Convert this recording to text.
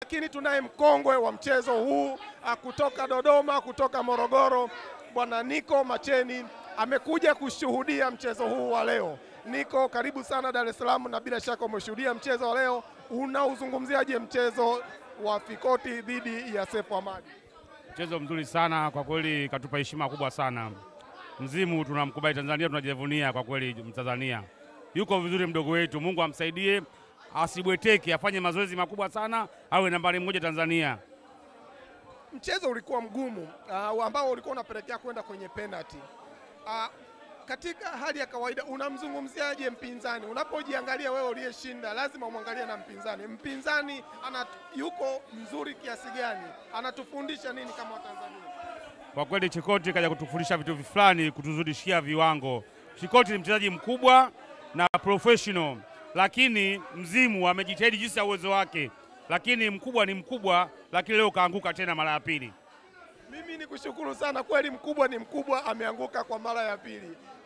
Lakini tunaye mkongwe wa mchezo huu kutoka Dodoma, kutoka Morogoro, Bwana Nico Macheni amekuja kushuhudia mchezo huu wa leo. Nico, karibu sana Dar es Salaam, na bila shaka umeshuhudia mchezo wa leo. Unauzungumziaje mchezo wa Fikoti dhidi ya Seif Ahmad? Mchezo mzuri sana kwa kweli, katupa heshima kubwa sana. Mzimu tunamkubali, Tanzania tunajivunia kwa kweli. Mtanzania yuko vizuri, mdogo wetu, Mungu amsaidie, asibweteke, afanye mazoezi makubwa sana, awe nambari 1 Tanzania. Mchezo ulikuwa mgumu ambao ulikuwa unapelekea kwenda kwenye penalty. Katika hali ya kawaida unamzungumziaje mpinzani? Unapojiangalia wewe uliyeshinda, lazima umwangalie na mpinzani. Mpinzani yuko mzuri kiasi gani? Anatufundisha nini kama Watanzania? Kwa kweli Chikoti kaja kutufundisha vitu fulani, kutuzidishia viwango. Chikoti ni mchezaji mkubwa na professional, lakini Mzimu amejitahidi jinsi ya uwezo wake, lakini mkubwa ni mkubwa, lakini leo kaanguka tena mara ya pili. Mimi nikushukuru sana, kweli mkubwa ni mkubwa, ameanguka kwa mara ya pili.